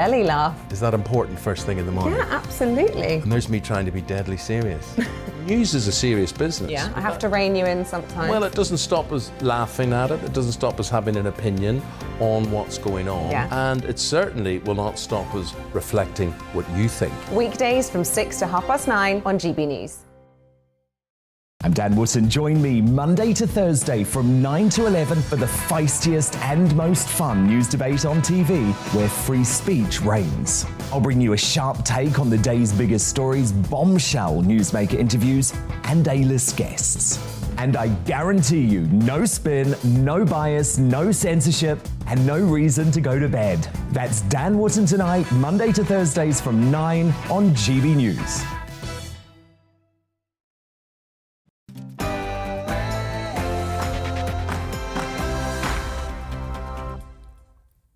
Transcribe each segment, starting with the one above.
Belly laugh. Is that important first thing in the morning? Yeah, absolutely. And there's me trying to be deadly serious. News is a serious business. Yeah, I have to rein you in sometimes. Well, it doesn't stop us laughing at it. It doesn't stop us having an opinion on what's going on. Yeah. And it certainly will not stop us reflecting what you think. Weekdays from 6 to 9:30 on GB News. I'm Dan Wootton. Join me Monday to Thursday from 9 to 11 for the feistiest and most fun news debate on TV, where free speech reigns. I'll bring you a sharp take on the day's biggest stories, bombshell newsmaker interviews, and A-list guests. And I guarantee you, no spin, no bias, no censorship, and no reason to go to bed. That's Dan Wootton Tonight, Monday to Thursdays from 9 on GB News.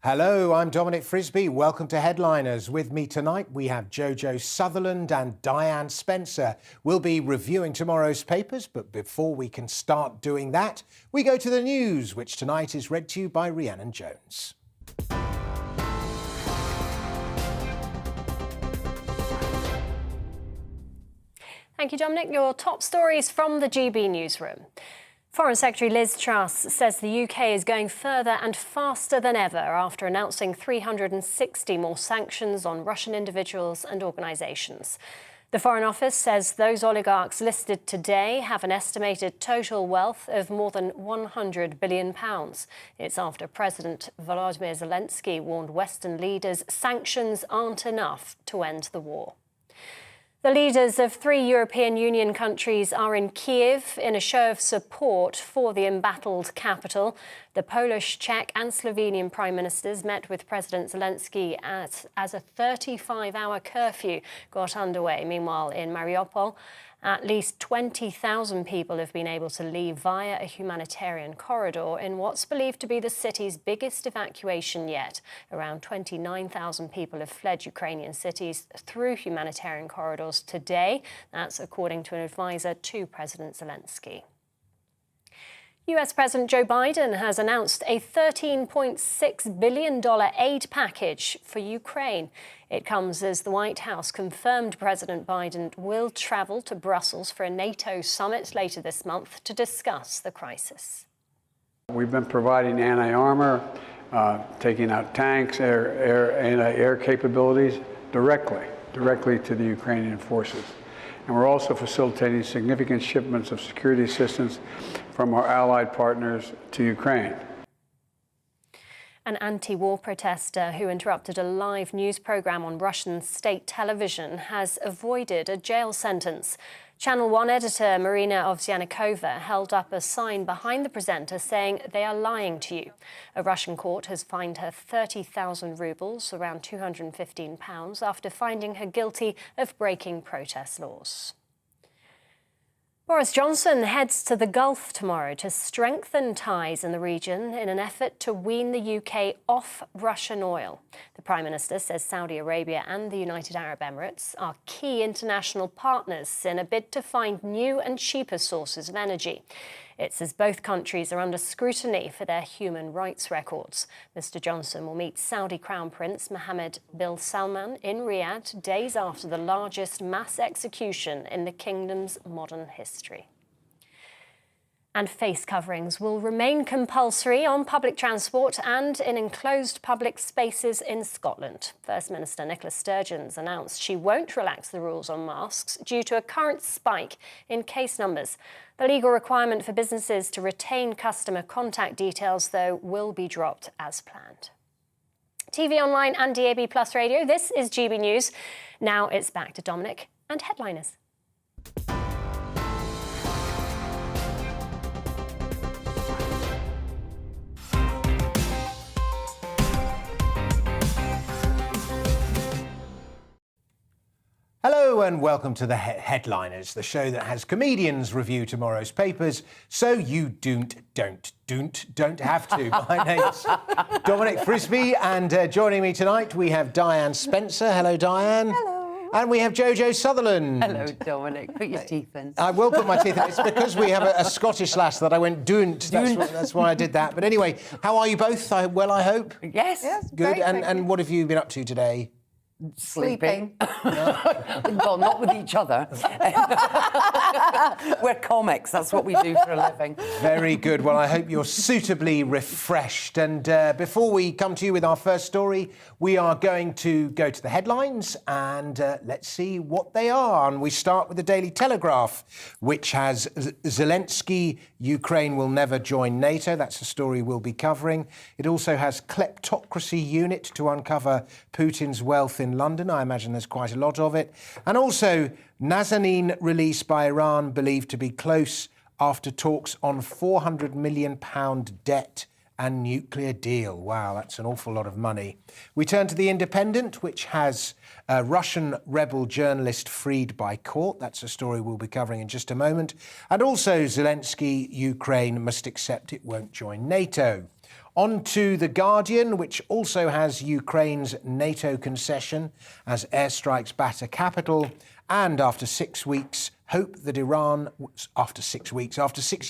Hello, I'm Dominic Frisby. Welcome to Headliners. With me tonight, we have Jojo Sutherland and Diane Spencer. We'll be reviewing tomorrow's papers, but before we can start doing that, we go to the news, which tonight is read to you by Rhiannon Jones. Thank you, Dominic. Your top stories from the GB newsroom. Foreign Secretary Liz Truss says the UK is going further and faster than ever after announcing 360 more sanctions on Russian individuals and organisations. The Foreign Office says those oligarchs listed today have an estimated total wealth of more than £100 billion. It's after President Volodymyr Zelensky warned Western leaders sanctions aren't enough to end the war. The leaders of 3 European Union countries are in Kiev in a show of support for the embattled capital. The Polish, Czech and Slovenian prime ministers met with President Zelensky as a 35-hour curfew got underway. Meanwhile, in Mariupol, at least 20,000 people have been able to leave via a humanitarian corridor in what's believed to be the city's biggest evacuation yet. Around 29,000 people have fled Ukrainian cities through humanitarian corridors today. That's according to an advisor to President Zelensky. US President Joe Biden has announced a $13.6 billion aid package for Ukraine. It comes as the White House confirmed President Biden will travel to Brussels for a NATO summit later this month to discuss the crisis. We've been providing anti-armor, taking out tanks, anti-air capabilities directly to the Ukrainian forces. And we're also facilitating significant shipments of security assistance from our allied partners to Ukraine. An anti-war protester who interrupted a live news program on Russian state television has avoided a jail sentence. Channel 1 editor Marina Zhinikova held up a sign behind the presenter saying, "They are lying to you." A Russian court has fined her 30,000 rubles, around £215, after finding her guilty of breaking protest laws. Boris Johnson heads to the Gulf tomorrow to strengthen ties in the region in an effort to wean the UK off Russian oil. The Prime Minister says Saudi Arabia and the United Arab Emirates are key international partners in a bid to find new and cheaper sources of energy. It says both countries are under scrutiny for their human rights records. Mr Johnson will meet Saudi Crown Prince Mohammed bin Salman in Riyadh days after the largest mass execution in the kingdom's modern history. And face coverings will remain compulsory on public transport and in enclosed public spaces in Scotland. First Minister Nicola Sturgeon announced she won't relax the rules on masks due to a current spike in case numbers. The legal requirement for businesses to retain customer contact details, though, will be dropped as planned. TV online and DAB+ radio, this is GB News. Now it's back to Dominic and Headliners. Hello and welcome to the Headliners, the show that has comedians review tomorrow's papers so you don't have to. My name's Dominic Frisby and joining me tonight we have Diane Spencer. Hello, Diane. Hello. And we have Jojo Sutherland. Hello, Dominic. Put your teeth in. I will put my teeth in. It's because we have a Scottish lass that I went doont. That's why I did that. But anyway, how are you both? Well, I hope. Yes. Good. Great, And what have you been up to today? Sleeping. Well, not with each other. We're comics. That's what we do for a living. Very good. Well, I hope you're suitably refreshed. And before we come to you with our first story, we are going to go to the headlines and let's see what they are. And we start with the Daily Telegraph, which has Zelensky, Ukraine will never join NATO. That's the story we'll be covering. It also has kleptocracy unit to uncover Putin's wealth in London. I imagine there's quite a lot of it. And also Nazanin release by Iran believed to be close after talks on £400 million debt and nuclear deal. Wow, that's an awful lot of money. We turn to The Independent, which has a Russian rebel journalist freed by court. That's a story we'll be covering in just a moment. And also Zelensky, Ukraine must accept it won't join NATO. On to The Guardian, which also has Ukraine's NATO concession as airstrikes batter capital. And after 6 weeks, hope that Iran, after 6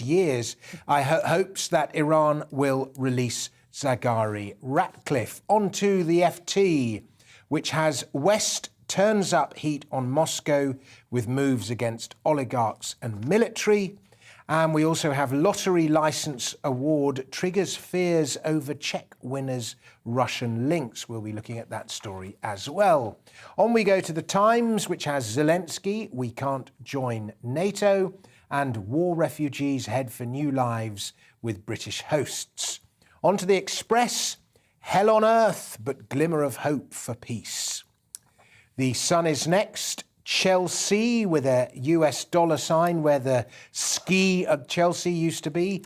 years, hopes that Iran will release Zaghari Ratcliffe. On to The FT, which has West turns up heat on Moscow with moves against oligarchs and military. And we also have lottery licence award triggers fears over check winners' Russian links. We'll be looking at that story as well. On we go to The Times, which has Zelensky, we can't join NATO, and war refugees head for new lives with British hosts. On to The Express, hell on earth, but glimmer of hope for peace. The Sun is next. Chelsea with a US dollar sign where the ski of Chelsea used to be.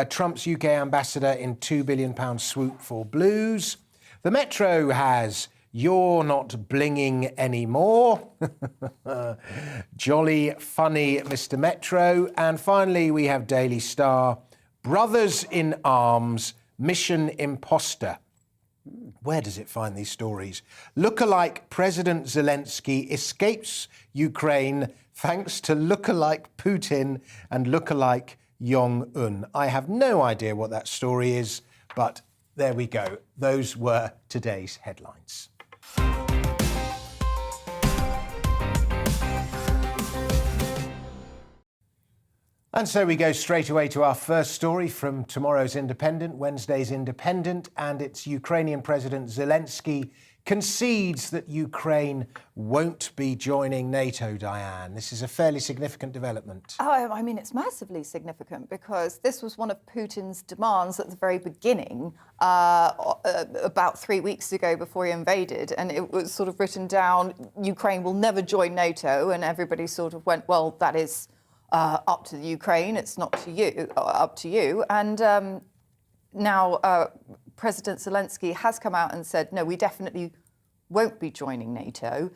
Trump's UK ambassador in £2 billion swoop for Blues. The Metro has You're Not Blinging Anymore. Jolly funny Mr. Metro. And finally we have Daily Star, Brothers in Arms, Mission Imposter. Where does it find these stories? Lookalike President Zelensky escapes Ukraine thanks to lookalike Putin and lookalike Jong-un. I have no idea what that story is, but there we go. Those were today's headlines. And so we go straight away to our first story from tomorrow's Independent, Wednesday's Independent, and it's Ukrainian President Zelensky concedes that Ukraine won't be joining NATO, Diane. This is a fairly significant development. Oh, I mean, it's massively significant because this was one of Putin's demands at the very beginning, about 3 weeks ago before he invaded, and it was sort of written down, Ukraine will never join NATO, and everybody sort of went, well, that is up to the Ukraine, it's not to you, up to you. And now President Zelensky has come out and said, no, we definitely won't be joining NATO,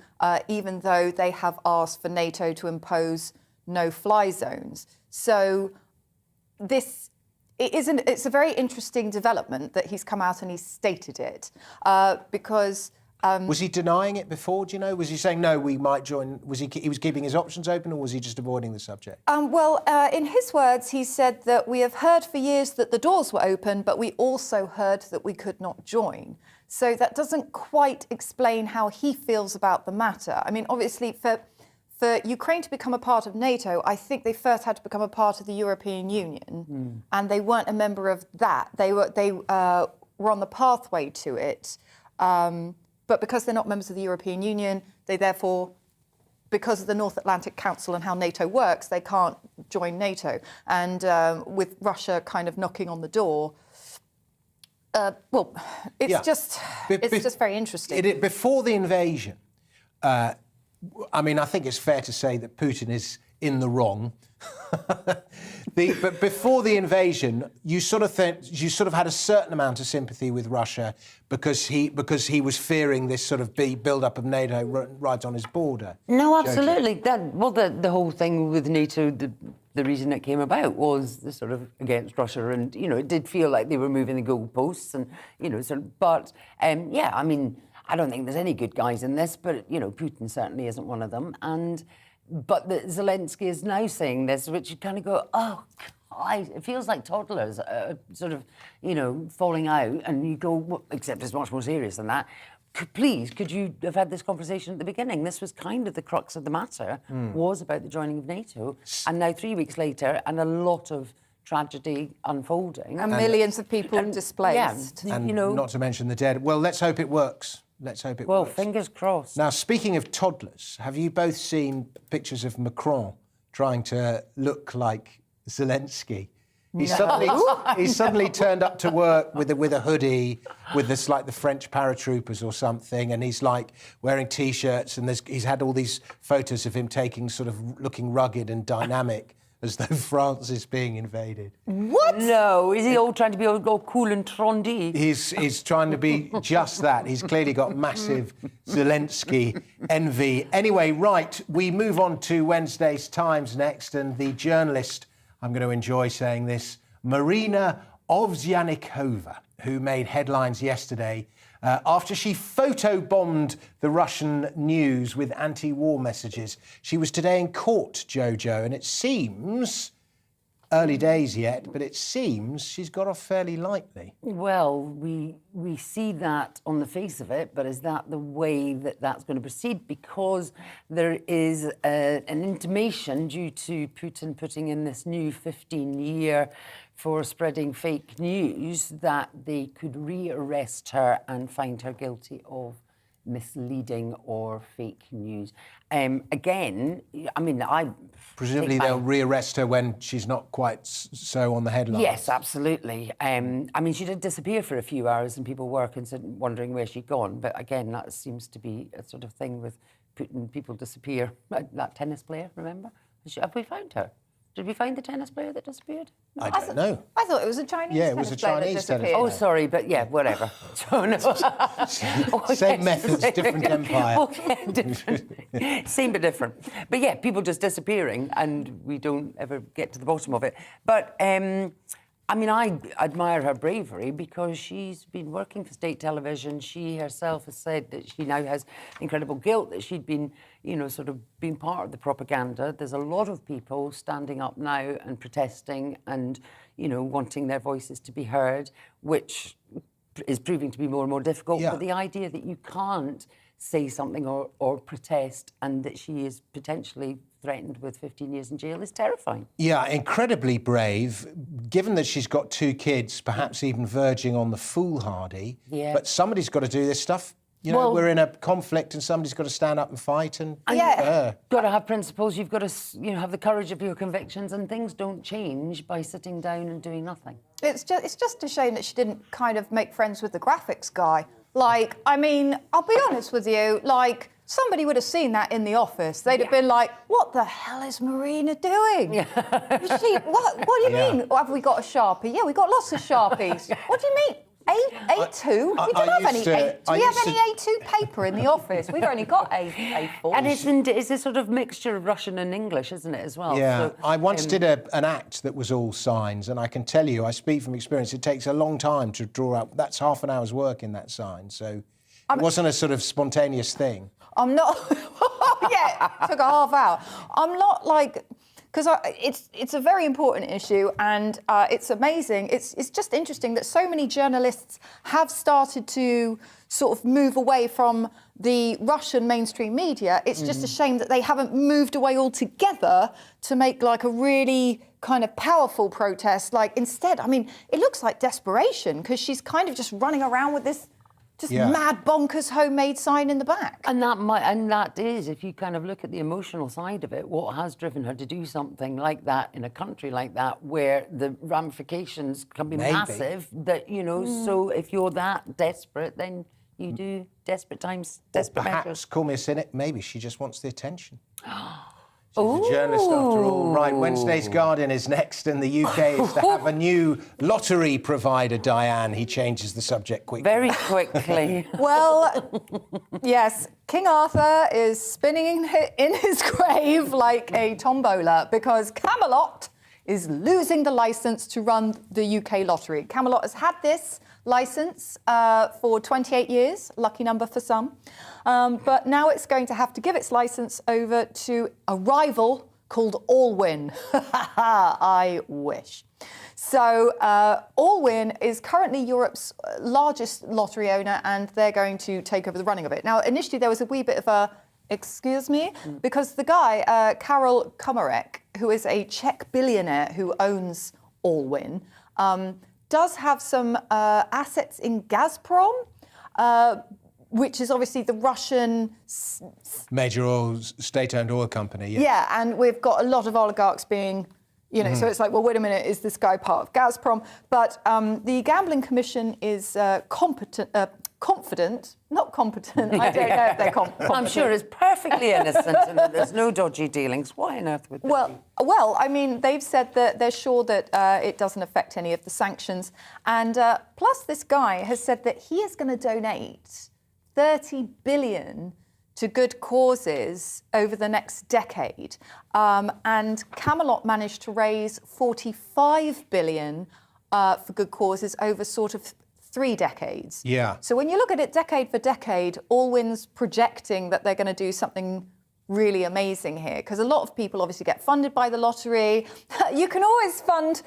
even though they have asked for NATO to impose no-fly zones. So it's a very interesting development that he's come out and he's stated it, because... was he denying it before, do you know? Was he saying, no, we might join? Was he was keeping his options open, or was he just avoiding the subject? In his words, he said that we have heard for years that the doors were open, but we also heard that we could not join. So that doesn't quite explain how he feels about the matter. I mean, obviously, for Ukraine to become a part of NATO, I think they first had to become a part of the European Union, and they weren't a member of that. They were on the pathway to it. But because they're not members of the European Union, they therefore, because of the North Atlantic Council and how NATO works, they can't join NATO. And with Russia kind of knocking on the door, it's just very interesting. Before the invasion, I mean, I think it's fair to say that Putin is in the wrong. But before the invasion, you sort of had a certain amount of sympathy with Russia because he was fearing this sort of build-up of NATO right on his border. No, absolutely. The whole thing with NATO, the reason it came about was the sort of against Russia, and it did feel like they were moving the goalposts, and but I mean, I don't think there's any good guys in this, but, you know, Putin certainly isn't one of them. But Zelensky is now saying this, which you kind of go, oh, God, it feels like toddlers sort of, you know, falling out. And you go, well, except it's much more serious than that. Could you have had this conversation at the beginning? This was kind of the crux of the matter, was about the joining of NATO. And now 3 weeks later, and a lot of tragedy unfolding. And millions of people displaced. Yeah, And you know, not to mention the dead. Well, let's hope it works. Let's hope it well, works. fingers crossed. Now, speaking of toddlers, have you both seen pictures of Macron trying to look like Zelensky? He's suddenly turned up to work with a hoodie, with this like the French paratroopers or something, and he's like wearing T-shirts, and he's had all these photos of him taking sort of looking rugged and dynamic, as though France is being invaded. What? No, is he all trying to be all cool and trendy? He's trying to be just that. He's clearly got massive Zelensky envy. Anyway, right, we move on to Wednesday's Times next, and the journalist, I'm going to enjoy saying this, Marina Zhinikova, who made headlines yesterday after she photobombed the Russian news with anti-war messages. She was today in court, Jojo, and it seems, early days yet, but it seems she's got off fairly lightly. Well, we see that on the face of it, but is that the way that that's going to proceed? Because there is an intimation due to Putin putting in this new 15-year for spreading fake news that they could rearrest her and find her guilty of misleading or fake news. Again, I mean, Presumably they'll rearrest her when she's not quite so on the headlines. Yes, absolutely. I mean, she did disappear for a few hours and people were wondering where she'd gone. But again, that seems to be a sort of thing with Putin. People disappear. That tennis player, remember? Have we found her? Did we find the tennis player that disappeared? I don't know. I thought it was a Chinese Yeah, it was a tennis player that Chinese tennis disappeared. Oh, sorry, but yeah, whatever. So, no. Same methods, different empire. Oh, yeah, different. Same but different. But yeah, people just disappearing and we don't ever get to the bottom of it. But I mean, I admire her bravery because she's been working for state television. She herself has said that she now has incredible guilt that she'd been, you know, sort of been part of the propaganda. There's a lot of people standing up now and protesting and, you know, wanting their voices to be heard, which is proving to be more and more difficult. Yeah. But the idea that you can't say something or protest and that she is potentially threatened with 15 years in jail is terrifying. Yeah, incredibly brave, given that she's got 2 kids, perhaps even verging on the foolhardy. Yeah. But somebody's got to do this stuff. You know, Well- we're in a conflict and somebody's got to stand up and fight. And Yeah. Got to have principles. You've got to, you know, have the courage of your convictions, and things don't change by sitting down and doing nothing. It's just a shame that she didn't kind of make friends with the graphics guy. Like, I mean, I'll be honest with you, like, somebody would have seen that in the office. They'd have been like, what the hell is Marina doing? What do you mean? Have we got a Sharpie? Yeah, we've got lots of Sharpies. What do you mean? A2? We don't have any A2. Do we have any A2 paper in the office? We've only got A4. And it's a sort of mixture of Russian and English, isn't it, as well? Yeah, So, I once did an act that was all signs, and I can tell you, I speak from experience, it takes a long time to draw up. That's half an hour's work in that sign, so it wasn't a sort of spontaneous thing. I'm not... yeah, took a half hour. I'm not like... Because it's a very important issue, and it's amazing. It's just interesting that so many journalists have started to sort of move away from the Russian mainstream media. It's just a shame that they haven't moved away altogether to make like a really kind of powerful protest. Like instead, I mean, it looks like desperation because she's kind of just running around with this mad bonkers homemade sign in the back. And that is, if you kind of look at the emotional side of it, what has driven her to do something like that in a country like that, where the ramifications can be massive. That, you know, so if you're that desperate, then you do desperate times, desperate Perhaps, measures. call me a cynic, maybe she just wants the attention. She's a journalist after all. Right, Wednesday's Guardian is next, and the UK is to have a new lottery provider, Diane. He changes the subject quickly. Very quickly. Well, yes, King Arthur is spinning in his grave like a tombola because Camelot is losing the licence to run the UK lottery. Camelot has had this licence for 28 years, lucky number for some. But now it's going to have to give its licence over to a rival called Allwyn. I wish. So Allwyn is currently Europe's largest lottery owner, and they're going to take over the running of it. Now, initially there was a wee bit of a, excuse me, because the guy, Karol Komarek, who is a Czech billionaire who owns Allwyn, does have some assets in Gazprom, which is obviously the Russian... Major state-owned oil company. Yeah, and we've got a lot of oligarchs being... You know, so it's like, well, wait a minute, is this guy part of Gazprom? But the Gambling Commission is confident, not competent. I don't know if they're competent. I'm sure it's perfectly innocent and that there's no dodgy dealings. Why on earth would there be? Well, I mean, they've said that they're sure that it doesn't affect any of the sanctions. And plus, this guy has said that he is going to donate 30 billion to good causes over the next decade. And Camelot managed to raise 45 billion for good causes over sort of 3 decades. Yeah. So when you look at it decade for decade, Allwyn's projecting that they're going to do something really amazing here, because a lot of people obviously get funded by the lottery. You can always fund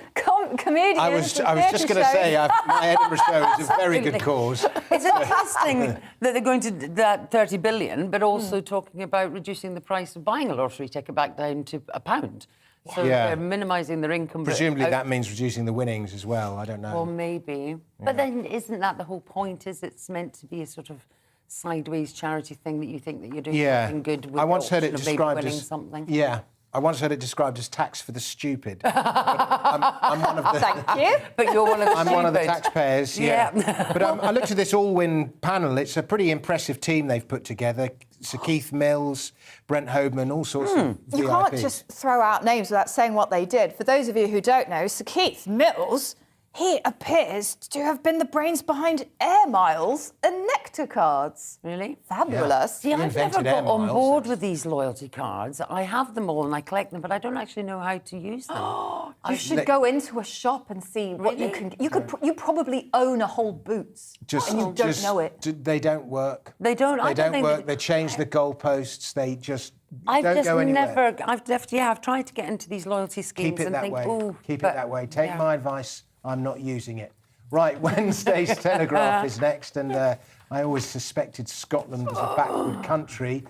comedians. I was just going to say, my Edinburgh show is a very good cause. It's interesting that they're going to that 30 billion, but also talking about reducing the price of buying a lottery ticket back down to £1. So they're minimising their income. Presumably that means reducing the winnings as well. I don't know. Well, maybe. Yeah. But then isn't that the whole point? Is it's meant to be a sort of sideways charity thing that you think that you're doing something good with? I once heard it described as something. Yeah. I once heard it described as tax for the stupid. I'm one of the... Thank you. But you're one of the I'm one of the taxpayers, yeah. But I looked at this Allwyn panel. It's a pretty impressive team they've put together. Sir Keith Mills, Brent Hoadman, all sorts of VIPs. You can't just throw out names without saying what they did. For those of you who don't know, Sir Keith Mills, he appears to have been the brains behind Air Miles and Nectar cards. Really? Fabulous. See, I've never got on board with these loyalty cards. I have them all and I collect them, but I don't actually know how to use them. You should go into a shop and see what you can. You probably own a whole Boots, and you don't know it. They don't work. They don't. They don't work. They change the goalposts. They just don't go anywhere. I've tried to get into these loyalty schemes Keep it that way. Keep it that way. Take my advice. I'm not using it. Right, Wednesday's Telegraph is next, and I always suspected Scotland was a backward country.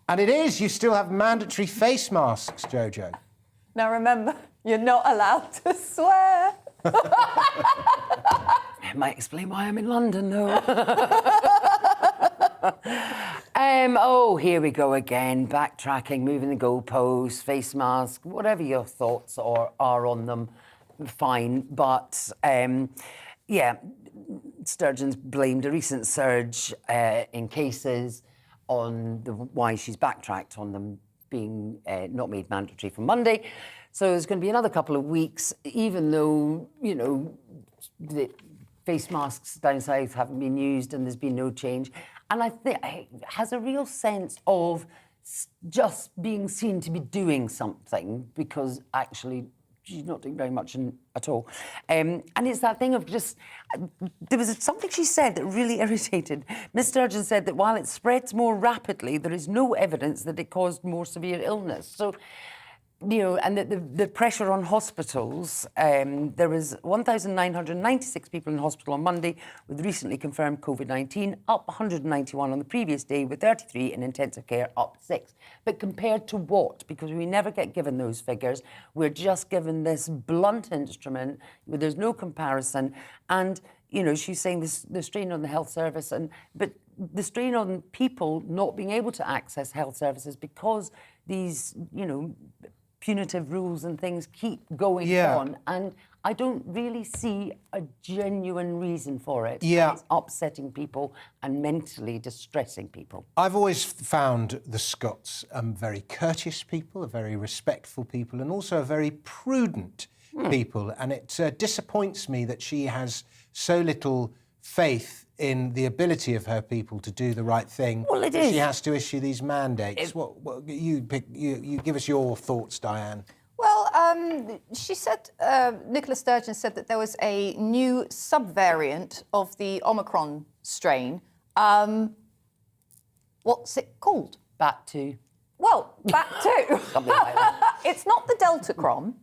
And it is. You still have mandatory face masks, Jojo. Now remember, you're not allowed to swear. It might explain why I'm in London, though. Here we go again. Backtracking, moving the goalposts, face mask, whatever your thoughts are on them. Fine, but Sturgeon's blamed a recent surge in cases on why she's backtracked on them being not made mandatory from Monday. So there's going to be another couple of weeks, even though, you know, the face masks down south haven't been used and there's been no change. And I think it has a real sense of just being seen to be doing something, because actually she's not doing very much at all. And it's that thing of just... There was something she said that really irritated. Miss Sturgeon said that while it spreads more rapidly, there is no evidence that it caused more severe illness. So, you know, and the pressure on hospitals, there was 1,996 people in hospital on Monday with recently confirmed COVID-19, up 191 on the previous day, with 33 in intensive care, up 6. But compared to what? Because we never get given those figures. We're just given this blunt instrument where there's no comparison. And, you know, she's saying the strain on the health service, but the strain on people not being able to access health services because these, you know, punitive rules and things keep going on, and I don't really see a genuine reason for it. Yeah. It's upsetting people and mentally distressing people. I've always found the Scots very courteous people, a very respectful people, and also a very prudent people, and it disappoints me that she has so little faith in the ability of her people to do the right thing. Well, it is. She has to issue these mandates. You give us your thoughts, Diane. Well, Well, she said, Nicola Sturgeon said that there was a new subvariant of the Omicron strain. What's it called? Bat2. Well, Bat2. Something like that. It's not the Deltacron,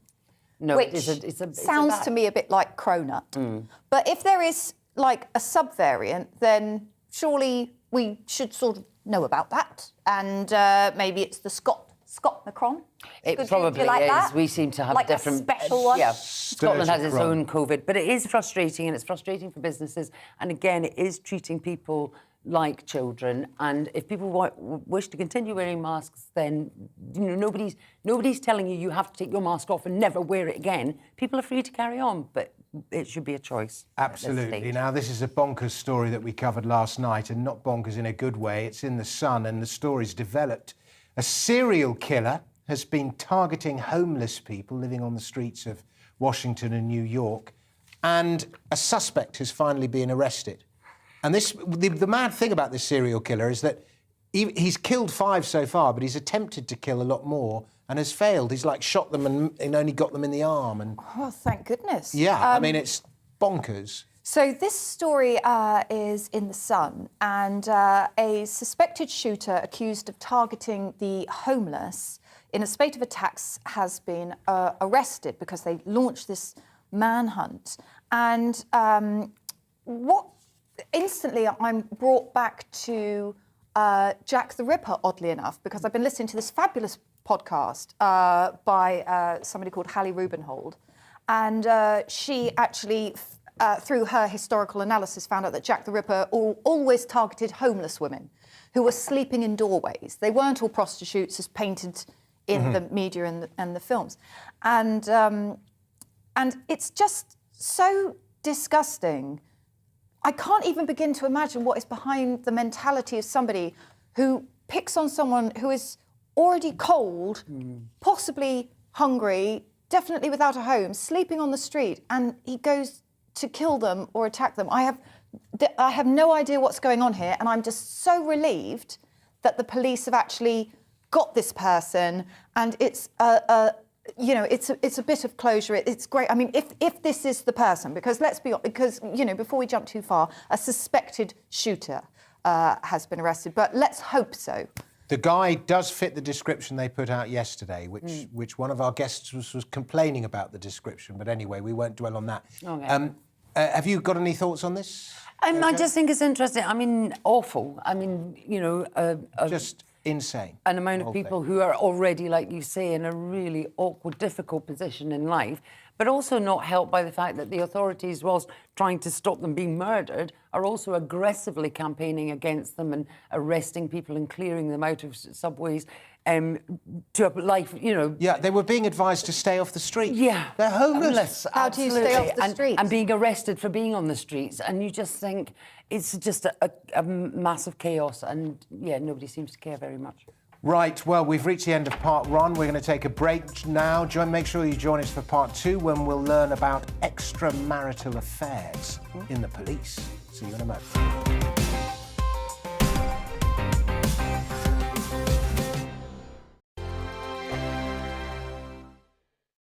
No, which it's a sounds bat. to me a bit like Cronut. But if there is like a subvariant, then surely we should sort of know about that. And maybe it's the Scotmicron. It probably like is. that? We seem to have like different... a special one? Yeah, Scotland has its Sturgeon. own COVID. But it is frustrating, and it's frustrating for businesses. And again, it is treating people like children. And if people wish to continue wearing masks, then nobody's telling you have to take your mask off and never wear it again. People are free to carry on, but it should be a choice. at this Absolutely. stage. Now, this is a bonkers story that we covered last night, and not bonkers in a good way. It's in The Sun, and the story's developed. A serial killer has been targeting homeless people living on the streets of Washington and New York, and a suspect has finally been arrested. And the mad thing about this serial killer is that he's killed 5 so far, but he's attempted to kill a lot more and has failed. He's like shot them and only got them in the arm. And Oh, thank goodness. yeah, I mean, it's bonkers. So this story is in The Sun, and a suspected shooter accused of targeting the homeless in a spate of attacks has been arrested because they launched this manhunt. And instantly I'm brought back to Jack the Ripper, oddly enough, because I've been listening to this fabulous podcast by somebody called Hallie Rubenhold, and she actually... through her historical analysis, found out that Jack the Ripper always targeted homeless women who were sleeping in doorways. They weren't all prostitutes as painted in the media and the films. And it's just so disgusting. I can't even begin to imagine what is behind the mentality of somebody who picks on someone who is already cold, possibly hungry, definitely without a home, sleeping on the street, and he goes to kill them or attack them. I have no idea what's going on here, and I'm just so relieved that the police have actually got this person, and it's it's a bit of closure. It's great. I mean, if this is the person, because let's be honest, because before we jump too far, a suspected shooter has been arrested, but let's hope so. The guy does fit the description they put out yesterday, which one of our guests was complaining about the description. But anyway, we won't dwell on that. Okay. Have you got any thoughts on this? I just think it's interesting. I mean, awful. I mean, Just insane. an amount of people who are already, like you say, in a really awkward, difficult position in life, but also not helped by the fact that the authorities, whilst trying to stop them being murdered, are also aggressively campaigning against them and arresting people and clearing them out of subways to a life, Yeah, they were being advised to stay off the street. Yeah. They're homeless. How do you stay off the streets? And being arrested for being on the streets. And you just think it's just a massive chaos. And, yeah, nobody seems to care very much. Right, well, we've reached the end of part 1. We're going to take a break now. Make sure you join us for part 2, when we'll learn about extramarital affairs in the police. See you in a moment.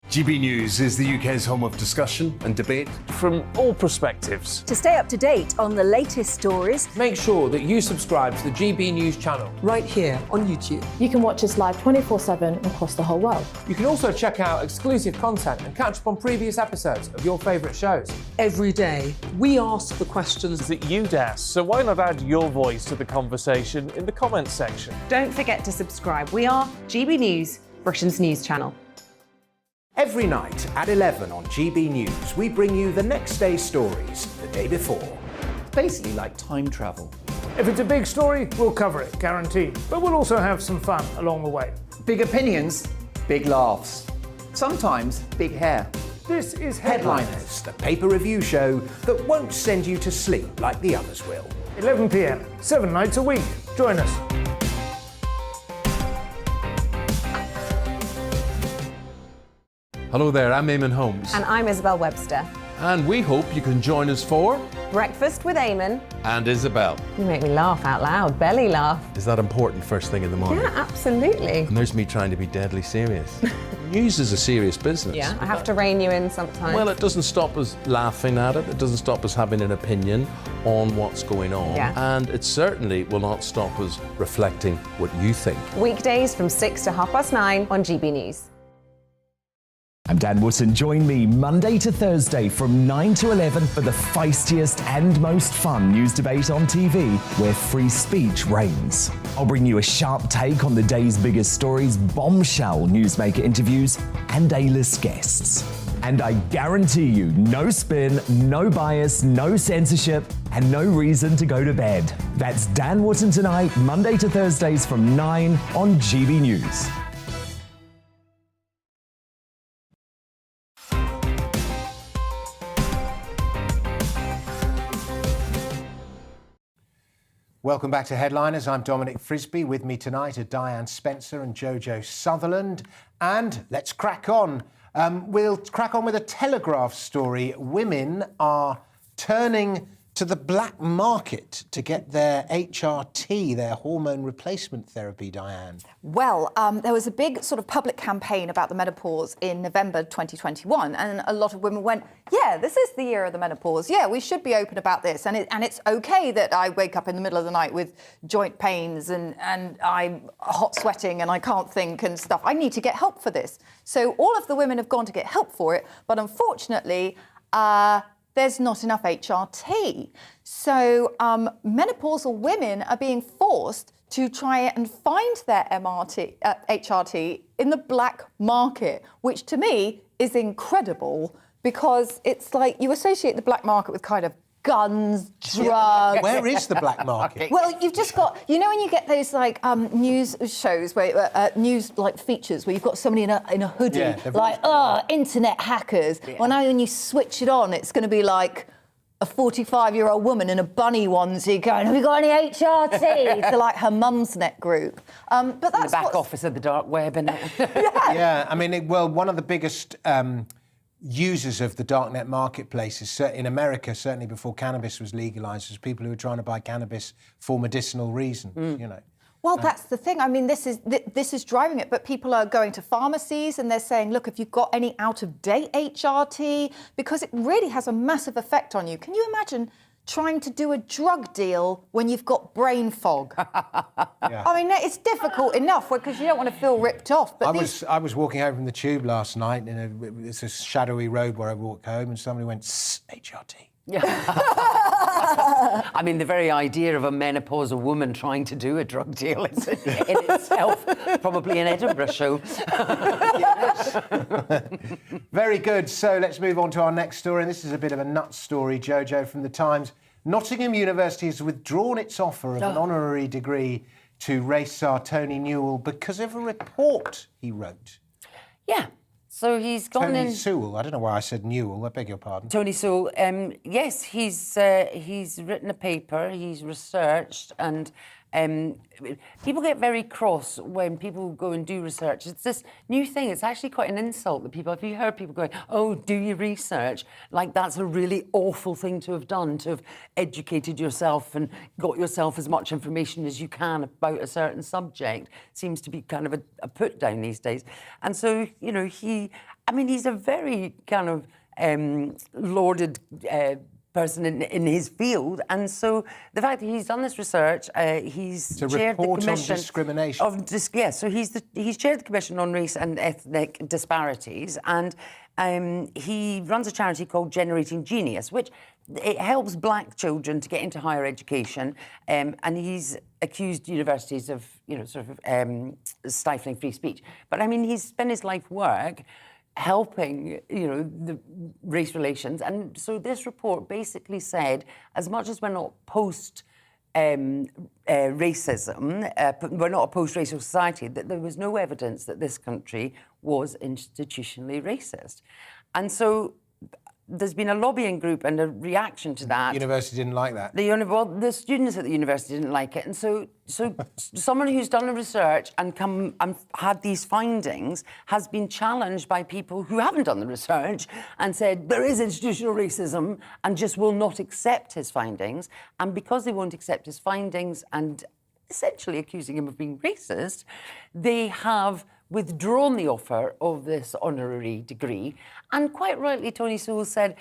GB News is the UK's home of discussion and debate. From all perspectives. To stay up to date on the latest stories, Make sure that you subscribe to the GB News channel. right here on YouTube. You can watch us live 24/7 across the whole world. You can also check out exclusive content and catch up on previous episodes of your favourite shows. Every day, we ask the questions That you'd ask, so why not add your voice to the conversation in the comments section? Don't forget to subscribe. We are GB News, Britain's news channel. Every night at 11 on GB News, we bring you the next day's stories the day before. Basically like time travel. If it's a big story, we'll cover it, guaranteed. But we'll also have some fun along the way. Big opinions, big laughs. Sometimes big hair. This is Headliners, the paper review show that won't send you to sleep like the others will. 11 p.m, 7 nights a week. Join us. Hello there, I'm Eamon Holmes. And I'm Isabel Webster. And we hope you can join us for... Breakfast with Eamon. And Isabel. You make me laugh out loud, belly laugh. Is that important first thing in the morning? Yeah, absolutely. And there's me trying to be deadly serious. News is a serious business. Yeah, I have to rein you in sometimes. Well, it doesn't stop us laughing at it. It doesn't stop us having an opinion on what's going on. Yeah. And it certainly will not stop us reflecting what you think. Weekdays from 6 to 9:30 on GB News. I'm Dan Wootton. Join me Monday to Thursday from 9 to 11 for the feistiest and most fun news debate on TV, where free speech reigns. I'll bring you a sharp take on the day's biggest stories, bombshell newsmaker interviews, and A-list guests. And I guarantee you, no spin, no bias, no censorship, and no reason to go to bed. That's Dan Wootton Tonight, Monday to Thursdays from 9 on GB News. Welcome back to Headliners. I'm Dominic Frisby. With me tonight are Diane Spencer and Jojo Sutherland. And let's crack on. We'll crack on with a Telegraph story. Women are turning to the black market to get their HRT, their hormone replacement therapy, Diane. Well, there was a big sort of public campaign about the menopause in November 2021, and a lot of women went, yeah, this is the year of the menopause. Yeah, we should be open about this. And it's okay that I wake up in the middle of the night with joint pains and I'm hot sweating and I can't think and stuff. I need to get help for this. So all of the women have gone to get help for it, but unfortunately, there's not enough HRT. So menopausal women are being forced to try and find their HRT in the black market, which to me is incredible because it's like you associate the black market with kind of guns, drugs. Where is the black market? Well, you've just got, you know, when you get those like news shows where news like features where you've got somebody in a hoodie, like internet hackers. Well, now when you switch it on, it's going to be like a 45-year-old woman in a bunny onesie going, "Have you got any HRT?" to like her mum's net group. But that's the back office of the dark web, isn't it? Yeah, I mean, one of the biggest users of the darknet marketplaces in America, certainly before cannabis was legalised, was people who were trying to buy cannabis for medicinal reasons, you know. Well, that's the thing. I mean, this is driving it. But people are going to pharmacies and they're saying, look, if you've got any out-of-date HRT, because it really has a massive effect on you. Can you imagine trying to do a drug deal when you've got brain fog? I mean, it's difficult enough because you don't want to feel ripped off. But I was walking home from the tube last night, it's a shadowy road where I walk home, and somebody went, HRT. I mean, the very idea of a menopausal woman trying to do a drug deal is in itself probably an Edinburgh show. Very good. So let's move on to our next story. And this is a bit of a nuts story, Jojo, from the Times. Nottingham University has withdrawn its offer of an honorary degree to race star Tony Newell because of a report he wrote. Yeah. So he's gone Tony Sewell. I don't know why I said Newell. I beg your pardon. Tony Sewell. Yes, he's written a paper. He's researched, and people get very cross when people go and do research. It's this new thing. It's actually quite an insult that people. Have you heard people going, "Oh, do you research?" Like that's a really awful thing to have done, to have educated yourself and got yourself as much information as you can about a certain subject. Seems to be kind of a put down these days. And so, you know, he's a very kind of lauded person in his field, and so the fact that he's done this research, he's chaired the commission on discrimination. So he's chaired the Commission on Race and Ethnic Disparities, and he runs a charity called Generating Genius, which it helps black children to get into higher education, and he's accused universities of, you know, sort of stifling free speech. But I mean, he's spent his life work helping, you know, the race relations. And so this report basically said, as much as we're not post-racism, we're not a post-racial society, that there was no evidence that this country was institutionally racist. And so there's been a lobbying group and a reaction to that. The university didn't like that. The students at the university didn't like it. And so someone who's done the research and come and had these findings has been challenged by people who haven't done the research and said there is institutional racism and just will not accept his findings. And because they won't accept his findings and essentially accusing him of being racist, they have withdrawn the offer of this honorary degree. And quite rightly, Tony Sewell said,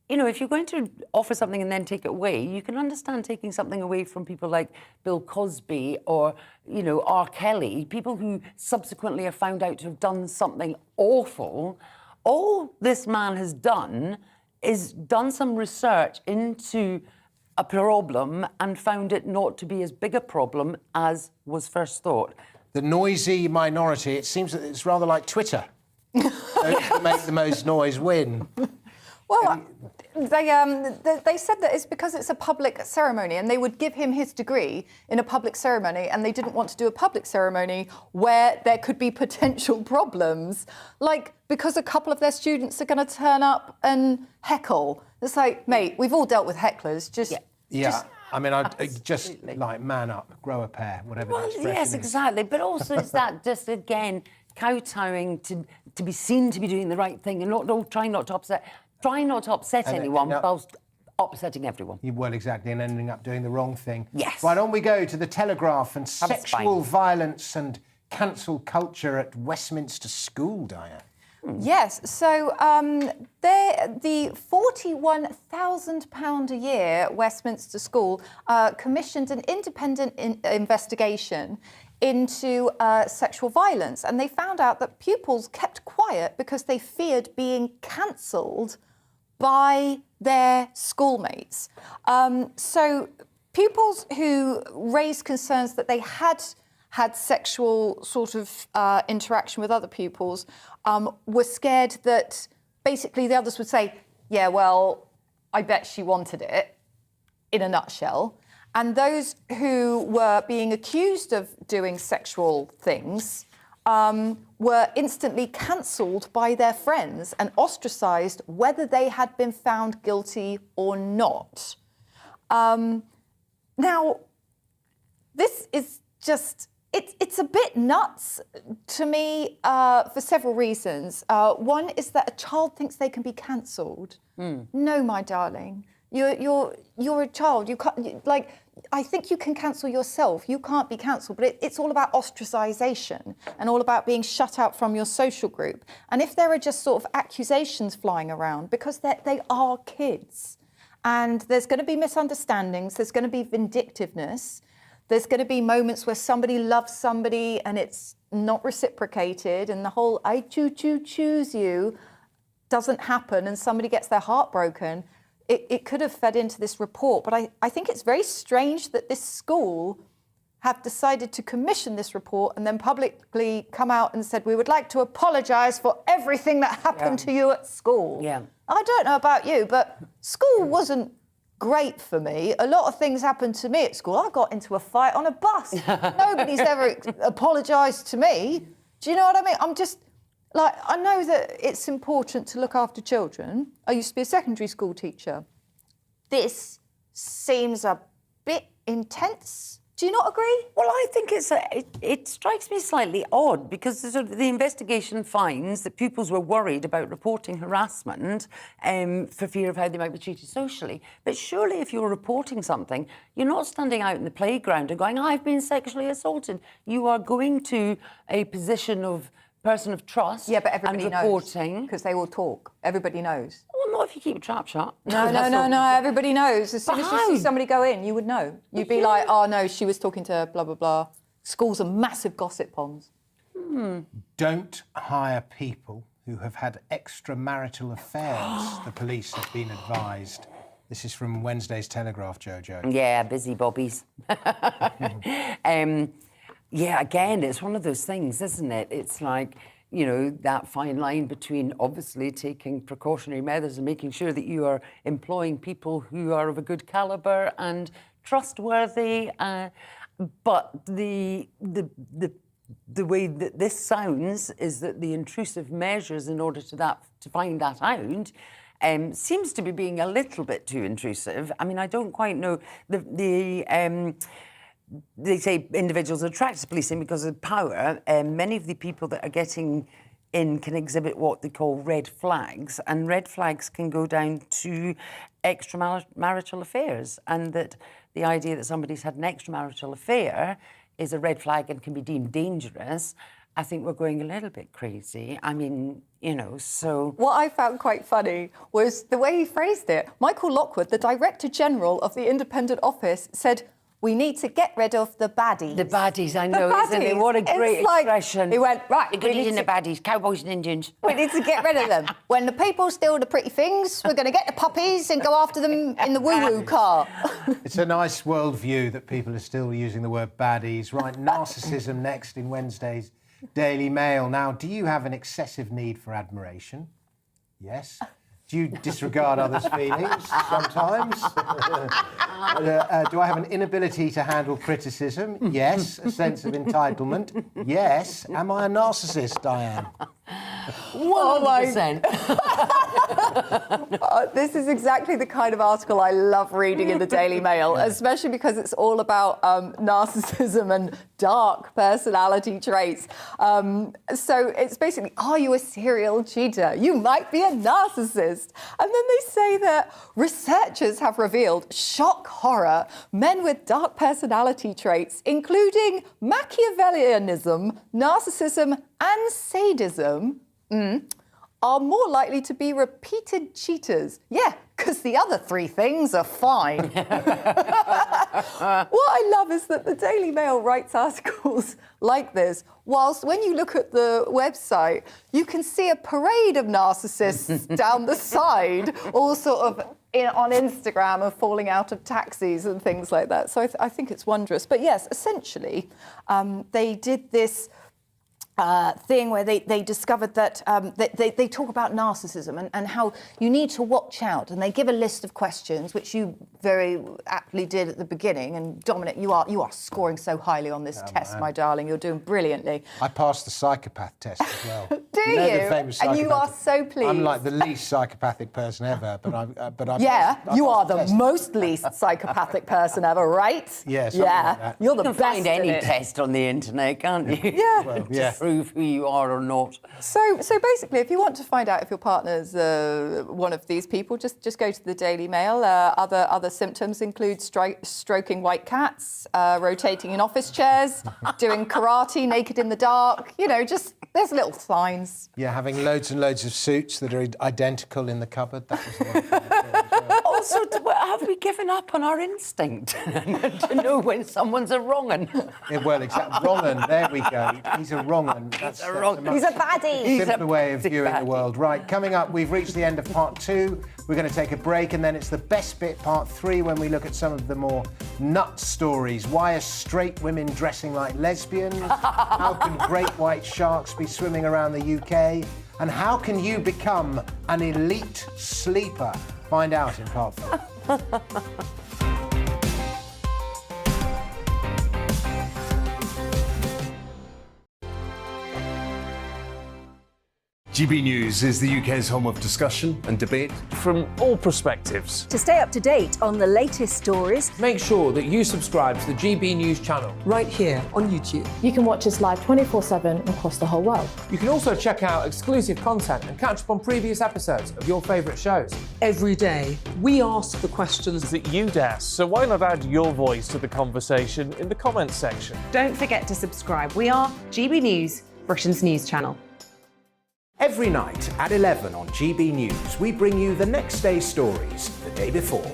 you know, if you're going to offer something and then take it away, you can understand taking something away from people like Bill Cosby or, you know, R. Kelly, people who subsequently are found out to have done something awful. All this man has done is done some research into a problem and found it not to be as big a problem as was first thought. The noisy minority, it seems that it's rather like Twitter. Those who make the most noise win. Well, they said that it's because it's a public ceremony and they would give him his degree in a public ceremony and they didn't want to do a public ceremony where there could be potential problems, like because a couple of their students are going to turn up and heckle. It's like, mate, we've all dealt with hecklers, just... Yeah. I mean, just like man up, grow a pair, whatever that expression yes, is. exactly. But also it's that just, again, kowtowing to be seen to be doing the right thing and trying not to upset anyone whilst upsetting everyone. Well, exactly, and ending up doing the wrong thing. Yes. Right, on we go to the Telegraph and sexual violence and cancel culture at Westminster School, Diane. Yes, so the £41,000 a year Westminster School commissioned an independent investigation into sexual violence, and they found out that pupils kept quiet because they feared being cancelled by their schoolmates. So pupils who raised concerns that they had sexual sort of interaction with other pupils were scared that basically the others would say, yeah, well, I bet she wanted it, in a nutshell. And those who were being accused of doing sexual things were instantly cancelled by their friends and ostracised whether they had been found guilty or not. Now, this is just... It's a bit nuts to me for several reasons. One is that a child thinks they can be cancelled. No, my darling, you're a child. You can't, like, I think you can cancel yourself. You can't be cancelled. But it's all about ostracisation and all about being shut out from your social group. And if there are just sort of accusations flying around, because they are kids, and there's going to be misunderstandings, there's going to be vindictiveness. There's going to be moments where somebody loves somebody and it's not reciprocated, and the whole I choose you doesn't happen and somebody gets their heart broken. It could have fed into this report, but I think it's very strange that this school have decided to commission this report and then publicly come out and said, we would like to apologise for everything that happened to you at school. Yeah. I don't know about you, but school wasn't great for me. A lot of things happened to me at school. I got into a fight on a bus. Nobody's ever apologised to me. Do you know what I mean? I'm just, like, I know that it's important to look after children. I used to be a secondary school teacher. This seems a bit intense. Do you not agree? Well, I think it strikes me slightly odd because the investigation finds that pupils were worried about reporting harassment for fear of how they might be treated socially. But surely if you're reporting something, you're not standing out in the playground and going, I've been sexually assaulted. You are going to a position of person of trust. Yeah, but everybody and reporting. knows because they will talk. Everybody knows. Well, not if you keep your trap shut. No. Everybody knows. As soon as you see somebody go in, you would know. You'd be like, oh, no, she was talking to blah, blah, blah. Schools are massive gossip ponds. Don't hire people who have had extramarital affairs, the police have been advised. This is from Wednesday's Telegraph, Jojo. Yeah, busy bobbies. Yeah, again, it's one of those things, isn't it? It's like, you know, that fine line between obviously taking precautionary measures and making sure that you are employing people who are of a good calibre and trustworthy. But the way that this sounds is that the intrusive measures in order to find that out seems to be being a little bit too intrusive. I mean, I don't quite know they say individuals are attracted to policing because of power. Many of the people that are getting in can exhibit what they call red flags, and red flags can go down to extramarital affairs, and that the idea that somebody's had an extramarital affair is a red flag and can be deemed dangerous. I think we're going a little bit crazy. I mean, you know, so... What I found quite funny was the way he phrased it. Michael Lockwood, the Director General of the Independent Office, said, we need to get rid of the baddies. The baddies, I know, The isn't it? baddies. What a great expression. He went, right, the goodies and the baddies, cowboys and Indians. We need to get rid of them. When the people steal the pretty things, we're going to get the puppies and go after them in the woo-woo car. It's a nice worldview that people are still using the word baddies. Right, narcissism next in Wednesday's Daily Mail. Now, do you have an excessive need for admiration? Yes. Do you disregard others' feelings sometimes? Do I have an inability to handle criticism? Yes. A sense of entitlement? Yes. Am I a narcissist, Diane? 100%. This is exactly the kind of article I love reading in the Daily Mail, especially because it's all about narcissism and dark personality traits. So it's basically, are you a serial cheater? You might be a narcissist. And then they say that researchers have revealed, shock horror, men with dark personality traits, including Machiavellianism, narcissism, and sadism, are more likely to be repeated cheaters. Yeah, because the other three things are fine. What I love is that the Daily Mail writes articles like this, whilst when you look at the website, you can see a parade of narcissists down the side, all sort of on Instagram and falling out of taxis and things like that. So I think it's wondrous. But yes, essentially, they did this thing where they discovered that they talk about narcissism and how you need to watch out, and they give a list of questions, which you very aptly did at the beginning. And Dominic, you are scoring so highly on this test, my darling. You're doing brilliantly. I passed the psychopath test as well. Do you? The famous And you are so pleased. I'm like the least psychopathic person ever, but I yeah, you are the the test. most least psychopathic person ever, right? Yeah, something like that. You're the You can best find any in it. test on the internet, can't you? Yeah. Well, to yeah. prove who you are or not. So basically, if you want to find out if your partner's one of these people, just go to the Daily Mail. Other symptoms include stroking white cats, rotating in office chairs, doing karate naked in the dark. You know, just there's little signs. Yeah, having loads and loads of suits that are identical in the cupboard. That was the one thing as well. Also, have we given up on our instinct to know when someone's a wrong-un? Yeah, well, exactly. Wrong-un. There we go. He's a wrong-un. That's He's a baddie. Simpler way of viewing the world. Right, coming up, we've reached the end of part 2. We're going to take a break, and then it's the best bit, part 3, when we look at some of the more nuts stories. Why are straight women dressing like lesbians? How can great white sharks be swimming around the UK? And how can you become an elite sleeper? Find out in part 4. GB News is the UK's home of discussion and debate. From all perspectives. To stay up to date on the latest stories, Make sure that you subscribe to the GB News channel. right here on YouTube. You can watch us live 24/7 across the whole world. You can also check out exclusive content and catch up on previous episodes of your favourite shows. Every day, we ask the questions That you'd ask, so why not add your voice to the conversation in the comments section? Don't forget to subscribe. We are GB News, Britain's news channel. Every night at 11 on GB News, we bring you the next day's stories the day before.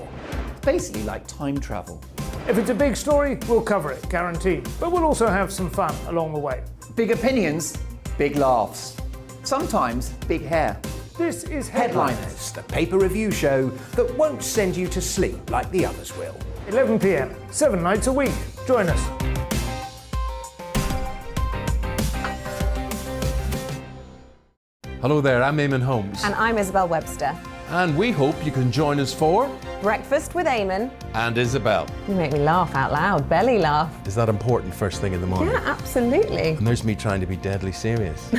Basically like time travel. If it's a big story, we'll cover it, guaranteed. But we'll also have some fun along the way. Big opinions, big laughs. Sometimes big hair. This is Headliners, the paper review show that won't send you to sleep like the others will. 11 p.m, 7 nights a week. Join us. Hello there, I'm Eamon Holmes. And I'm Isabel Webster. And we hope you can join us for... Breakfast with Eamon. And Isabel. You make me laugh out loud, belly laugh. Is that important first thing in the morning? Yeah, absolutely. And there's me trying to be deadly serious.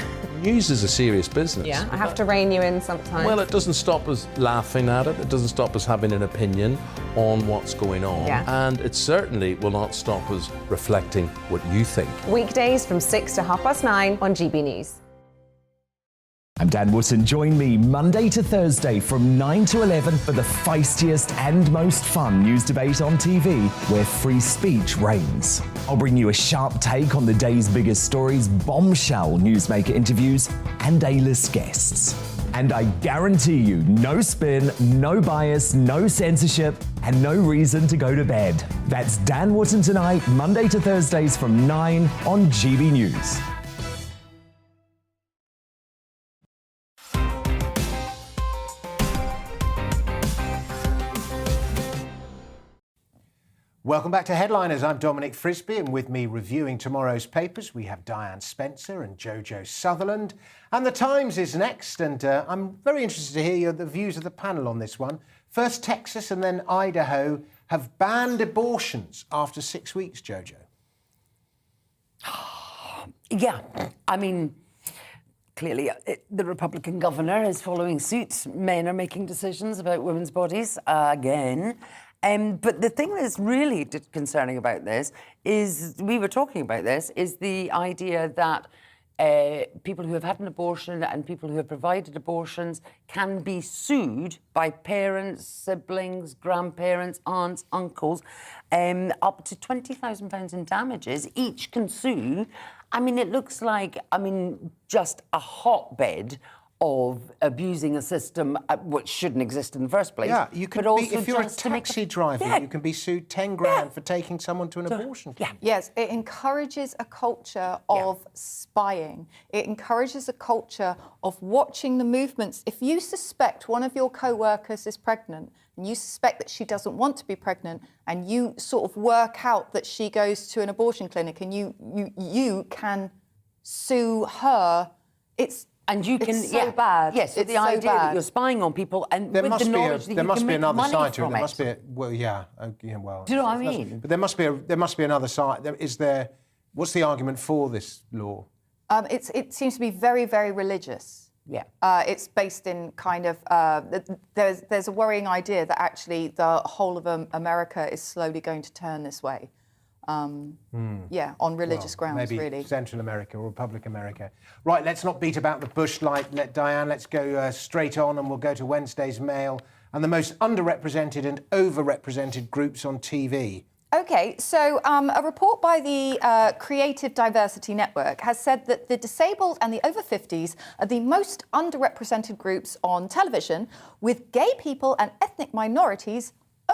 News is a serious business. Yeah, I have to rein you in sometimes. Well, it doesn't stop us laughing at it. It doesn't stop us having an opinion on what's going on. Yeah. And it certainly will not stop us reflecting what you think. Weekdays from 6 to 9:30 on GB News. I'm Dan Wootton. Join me Monday to Thursday from 9 to 11 for the feistiest and most fun news debate on TV, where free speech reigns. I'll bring you a sharp take on the day's biggest stories, bombshell newsmaker interviews, and A-list guests. And I guarantee you, no spin, no bias, no censorship, and no reason to go to bed. That's Dan Wootton Tonight, Monday to Thursdays from 9 on GB News. Welcome back to Headliners. I'm Dominic Frisby, and with me reviewing tomorrow's papers, we have Diane Spencer and Jojo Sutherland. And The Times is next, and I'm very interested to hear the views of the panel on this one. First, Texas and then Idaho have banned abortions after 6 weeks, Jojo. Yeah, I mean, clearly the Republican governor is following suit. Men are making decisions about women's bodies again. But the thing that's really concerning about this is, we were talking about this, is the idea that people who have had an abortion and people who have provided abortions can be sued by parents, siblings, grandparents, aunts, uncles, up to £20,000 in damages. Each can sue. I mean, it looks like, just a hotbed of abusing a system which shouldn't exist in the first place. Yeah, you could but be, also if you're a taxi driver, you can be sued 10 grand for taking someone to an abortion. Yeah. Yes, it encourages a culture of spying. It encourages a culture of watching the movements. If you suspect one of your co-workers is pregnant, and you suspect that she doesn't want to be pregnant, and you sort of work out that she goes to an abortion clinic, and you can sue her, and you can, it's so bad. Yes, so it's the so idea bad. that you're spying on people, and There with must the be knowledge that there you must can be make another money side to it. from There must be well. Do you know what I mean? But there must be another side. What's the argument for this law? It seems to be very, very religious. Yeah. It's based in kind of there's a worrying idea that actually the whole of America is slowly going to turn this way. Yeah, on religious grounds, maybe really. Central America or Republic America. Right, let's not beat about the bush like Diane. Let's go straight on, and we'll go to Wednesday's Mail and the most underrepresented and overrepresented groups on TV. OK, so a report by the Creative Diversity Network has said that the disabled and the over 50s are the most underrepresented groups on television, with gay people and ethnic minorities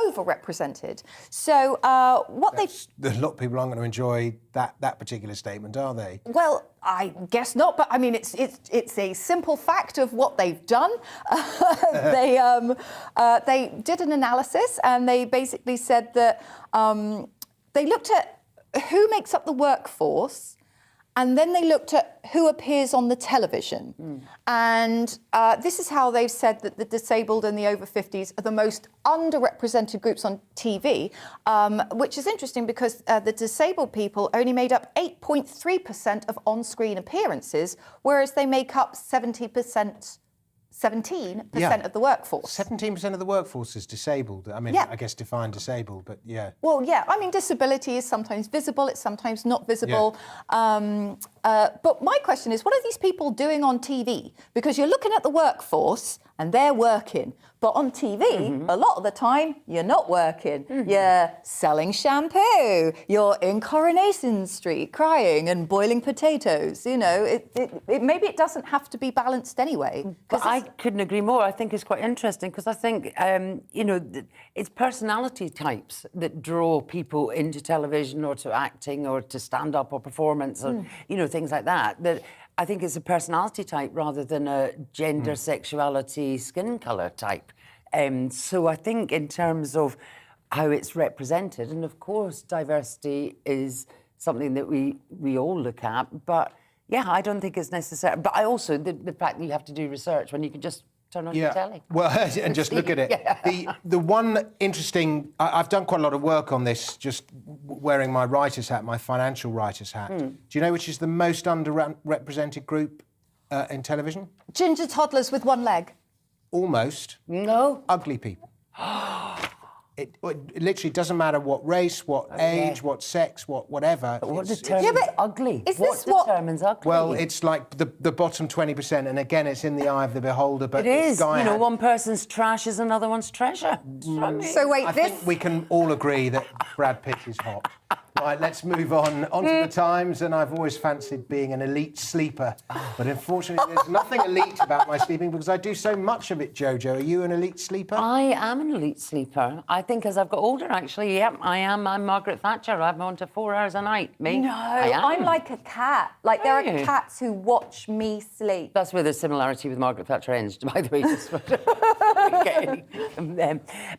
overrepresented. So a lot of people aren't going to enjoy that particular statement, are they? Well, I guess not, but I mean, it's a simple fact of what they've done. They did an analysis, and they basically said that they looked at who makes up the workforce, and then they looked at who appears on the television. And this is how they've said that the disabled and the over 50s are the most underrepresented groups on TV, which is interesting because the disabled people only made up 8.3% of on-screen appearances, whereas they make up 17% of the workforce. 17% of the workforce is disabled. I mean, I guess define disabled, but yeah. Well, yeah, I mean, disability is sometimes visible, it's sometimes not visible. Yeah. But my question is, what are these people doing on TV? Because you're looking at the workforce and they're working. But on TV, a lot of the time, you're not working. You're selling shampoo. You're in Coronation Street crying and boiling potatoes. You know, maybe it doesn't have to be balanced anyway. But I couldn't agree more. I think it's quite interesting because I think, it's personality types that draw people into television or to acting or to stand-up or performance or, things like that. That I think it's a personality type rather than a gender, sexuality, skin colour type. So I think in terms of how it's represented, and of course diversity is something that we all look at, but yeah, I don't think it's necessary. But I also, the fact that you have to do research when you can just turn on your telly. Well, and just look at it. The one interesting, I've done quite a lot of work on this, just wearing my writer's hat, my financial writer's hat. Do you know which is the most underrepresented group in television? Ginger toddlers with one leg. Almost. No. Ugly people. It literally doesn't matter what race, what age, what sex, whatever. But what determines ugly? Is what this what determines ugly? Well, it's like the bottom 20%, and again, it's in the eye of the beholder. But it is. Guy You know, one person's trash is another one's treasure. So wait, I think we can all agree that Brad Pitt is hot. Right, let's move on to the Times, and I've always fancied being an elite sleeper, but unfortunately there's nothing elite about my sleeping because I do so much of it, Jojo. Are you an elite sleeper? I am an elite sleeper. I think as I've got older, actually, yep, I am. I'm Margaret Thatcher. I'm on to 4 hours a night, me. No, I'm like a cat. Like, there are cats who watch me sleep. That's where the similarity with Margaret Thatcher ends, by the way.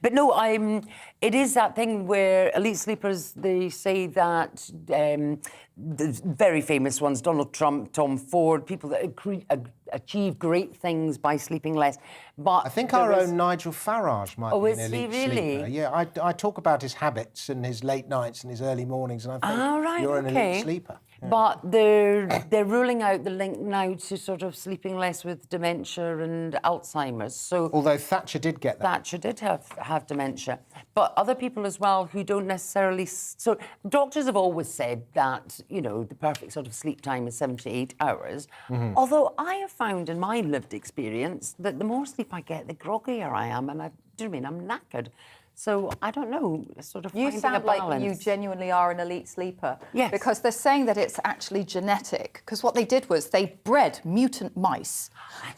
But no, it is that thing where elite sleepers, they say that the very famous ones, Donald Trump, Tom Ford, people that achieve great things by sleeping less. But I think our own Nigel Farage might be an elite really? sleeper. Yeah, I talk about his habits and his late nights and his early mornings, and I think you're an elite sleeper. Yeah. But they're ruling out the link now to sort of sleeping less with dementia and Alzheimer's. So although Thatcher did get that. Thatcher did have dementia. But other people as well who don't necessarily... So doctors have always said that, you know, the perfect sort of sleep time is 7 to 8 hours. Mm-hmm. Although I have found in my lived experience that the more sleep I get, the groggier I am. And I'm knackered. So I don't know, sort of you finding sound a balance. like you genuinely are an elite sleeper. Yes. Because they're saying that it's actually genetic. Because what they did was they bred mutant mice.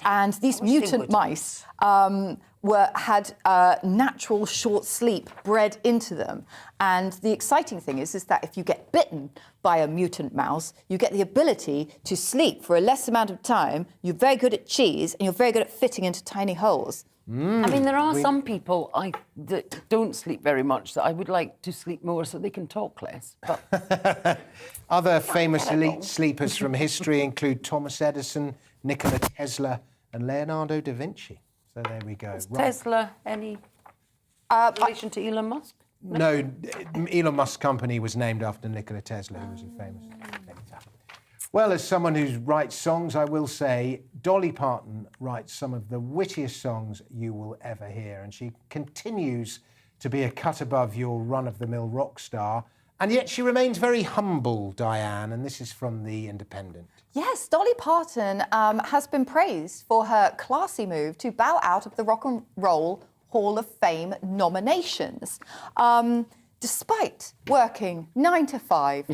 And these mutant mice had natural short sleep bred into them. And the exciting thing is that if you get bitten by a mutant mouse, you get the ability to sleep for a less amount of time. You're very good at cheese and you're very good at fitting into tiny holes. I mean, there are some people that don't sleep very much that I would like to sleep more so they can talk less. But other famous elite sleepers from history include Thomas Edison, Nikola Tesla, and Leonardo da Vinci. So there we go. Is Tesla any relation to Elon Musk? No, Elon Musk's company was named after Nikola Tesla, who was a famous chap. Well, as someone who writes songs, I will say Dolly Parton writes some of the wittiest songs you will ever hear, and she continues to be a cut above your run-of-the-mill rock star, and yet she remains very humble, Diane, and this is from The Independent. Yes, Dolly Parton has been praised for her classy move to bow out of the Rock and Roll Hall of Fame nominations. Despite working 9 to 5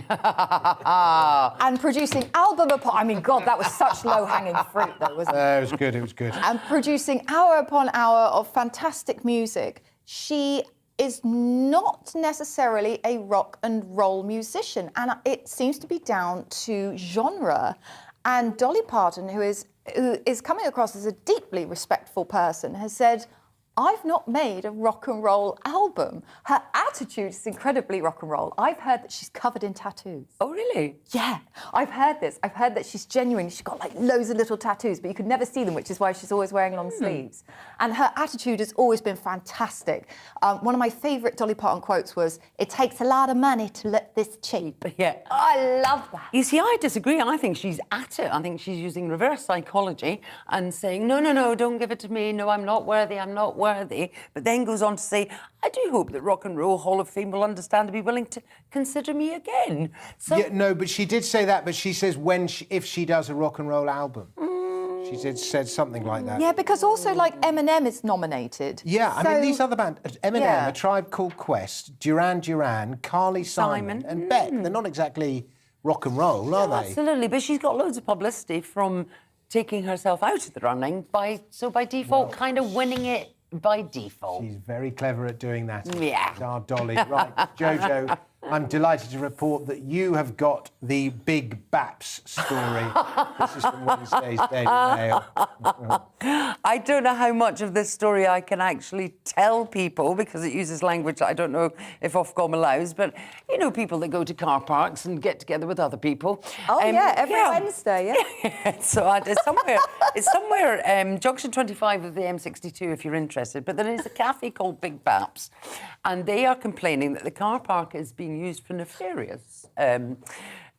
and producing album upon... I mean, God, that was such low-hanging fruit, though, wasn't it? It was good, it was good. And producing hour upon hour of fantastic music, she is not necessarily a rock and roll musician, and it seems to be down to genre. And Dolly Parton, who is coming across as a deeply respectful person, has said, I've not made a rock and roll album. Her attitude is incredibly rock and roll. I've heard that she's covered in tattoos. Oh, really? Yeah, I've heard this. I've heard that she's genuine. She's got like loads of little tattoos, but you could never see them, which is why she's always wearing long sleeves. And her attitude has always been fantastic. One of my favourite Dolly Parton quotes was, "It takes a lot of money to look this cheap." Yeah. I love that. You see, I disagree. I think she's at it. I think she's using reverse psychology and saying, no, don't give it to me. No, I'm not worthy. I'm not worthy. But then goes on to say, I do hope that Rock and Roll Hall of Fame will understand and be willing to consider me again. So yeah, no, but she did say that, but she says if she does a rock and roll album. She said something like that. Yeah, because also, like, Eminem is nominated. Yeah, I mean, these other bands, Eminem, Yeah. A Tribe Called Quest, Duran Duran, Carly Simon, and Beck, they're not exactly rock and roll, are they? Absolutely, but she's got loads of publicity from taking herself out of the running by default kind of winning it by default. She's very clever at doing that. Yeah. It's our Dolly. Right, Jojo, I'm delighted to report that you have got the big Baps story. This is from Wednesday's Daily Mail. I don't know how much of this story I can actually tell people because it uses language that I don't know if Ofcom allows, but you know, people that go to car parks and get together with other people. Oh, yeah, every Wednesday, yeah. So it's somewhere, Junction 25 of the M62 if you're interested, but there is a cafe called Big Baps, and they are complaining that the car park is being used for nefarious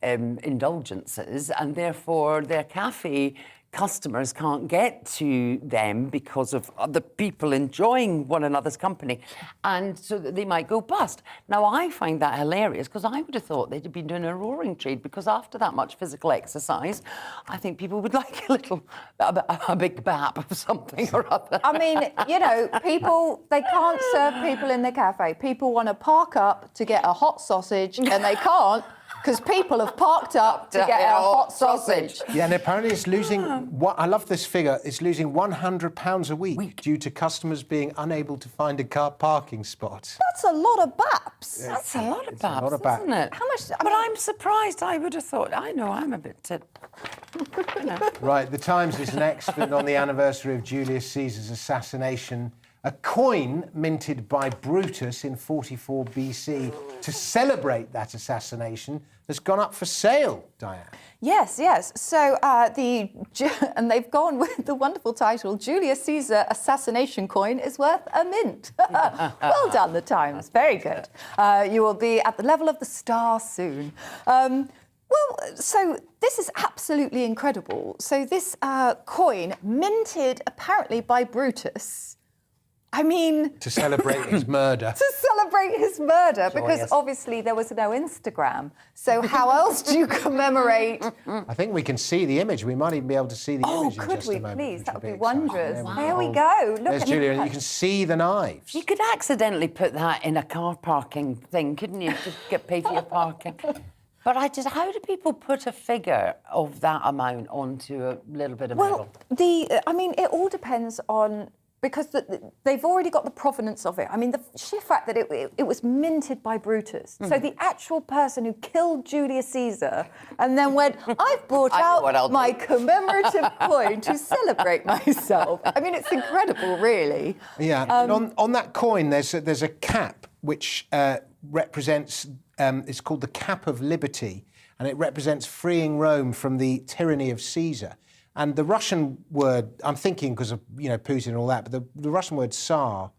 indulgences, and therefore their cafe customers can't get to them because of other people enjoying one another's company, and so that they might go bust. Now, I find that hilarious because I would have thought they'd have been doing a roaring trade, because after that much physical exercise, I think people would like a big bap of something or other. I mean, you know, people, they can't serve people in the cafe. People want to park up to get a hot sausage, and they can't, because people have parked up to get a hot sausage. Yeah, and apparently it's losing, I love this figure, it's losing £100 a week due to customers being unable to find a car parking spot. That's a lot of baps. That's a lot of baps, lot of baps. isn't it? How much? But I'm surprised. I would have thought, I know, I'm a bit... Right, The Times is next, and on the anniversary of Julius Caesar's assassination, a coin minted by Brutus in 44 BC to celebrate that assassination has gone up for sale, Diane. Yes, yes. So and they've gone with the wonderful title, Julius Caesar assassination coin is worth a mint. Well done, The Times. Very good. You will be at the level of the star soon. Well, so this is absolutely incredible. So this coin, minted apparently by Brutus. I mean... To celebrate his murder. To celebrate his murder, because obviously there was no Instagram. So how else do you commemorate... I think we can see the image. We might even be able to see the image in just a moment. Oh, could we, please? That would be exciting. wondrous. Wow. There we go. Look, there's Julia, and you can see the knives. You could accidentally put that in a car parking thing, couldn't you, to get paid for your parking? But how do people put a figure of that amount onto a little bit of metal? Well, I mean, it all depends on... Because they've already got the provenance of it. I mean, the sheer fact that it was minted by Brutus. So the actual person who killed Julius Caesar and then went, I've brought out my commemorative coin to celebrate myself. I mean, it's incredible, really. Yeah, and on that coin, there's a cap which represents, it's called the Cap of Liberty, and it represents freeing Rome from the tyranny of Caesar. And the Russian word, I'm thinking because of Putin and all that, but the Russian word Tsar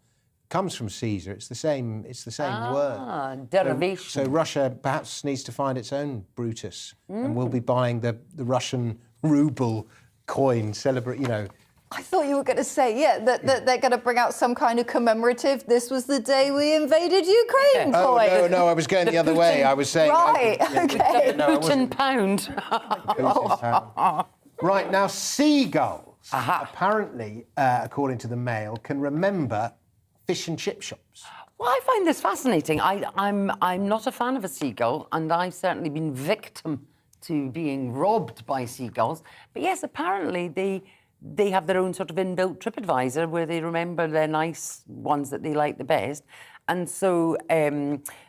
comes from Caesar. It's the same word. Derivation. So Russia perhaps needs to find its own Brutus, and we'll be buying the Russian ruble coin. I thought you were going to say, that they're going to bring out some kind of commemorative, this was the day we invaded Ukraine coin. Oh, no, I was going the other way. I was saying... Right, okay. Putin pound. Right, now seagulls, apparently, according to the Mail, can remember fish and chip shops. Well, I find this fascinating. I'm not a fan of a seagull, and I've certainly been victim to being robbed by seagulls. But yes, apparently they have their own sort of inbuilt TripAdvisor where they remember their nice ones that they like the best. And so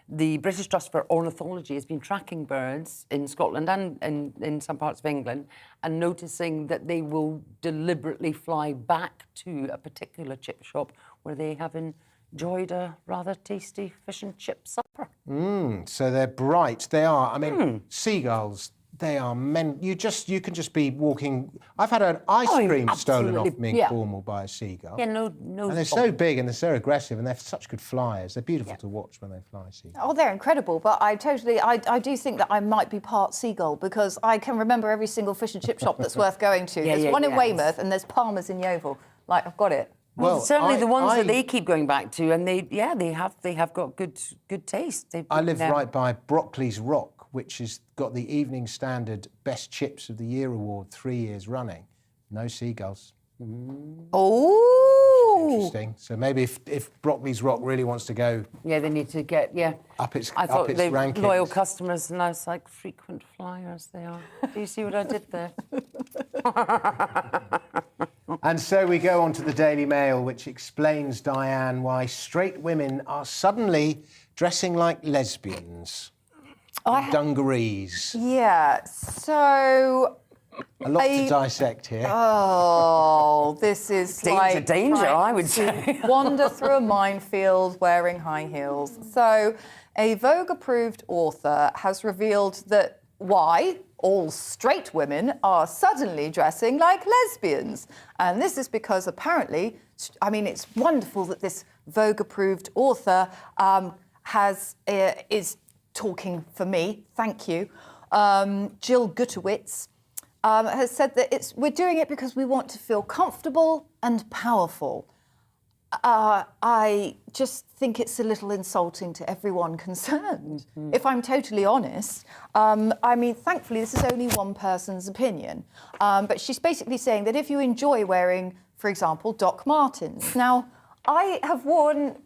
the British Trust for Ornithology has been tracking birds in Scotland and in some parts of England and noticing that they will deliberately fly back to a particular chip shop where they have enjoyed a rather tasty fish and chip supper. So they're bright. They are. I mean, seagulls, they are you can just be walking. I've had an ice cream stolen off me in Cornwall by a seagull. Yeah, no. And they're so big and they're so aggressive and they're such good flyers. They're beautiful to watch when they fly, seagulls. Oh, they're incredible, but I do think that I might be part seagull because I can remember every single fish and chip shop that's worth going to. There's one in Weymouth and there's Palmer's in Yeovil. Like, I've got it. Well, certainly the ones that they keep going back to, and they have got good taste. I live right by Brockley's Rock, which has got the Evening Standard Best Chips of the Year award 3 years running. No seagulls. Oh, interesting. So maybe if Brockley's Rock really wants to go, they need to get up its I thought they rankings. Loyal customers, and I was like frequent flyers. They are. Do you see what I did there? And so we go on to the Daily Mail, which explains, Diane, why straight women are suddenly dressing like lesbians. Dungarees. Yeah, so... A lot to dissect here. Oh, this is danger, I would say. Wander through a minefield wearing high heels. So, a Vogue-approved author has revealed that why all straight women are suddenly dressing like lesbians. And this is because apparently, I mean, it's wonderful that this Vogue-approved author is talking for me, thank you, Jill Gutowitz. has said that we're doing it because we want to feel comfortable and powerful. I just think it's a little insulting to everyone concerned, if I'm totally honest. I mean, thankfully, this is only one person's opinion. But she's basically saying that if you enjoy wearing, for example, Doc Martens. Now, I have worn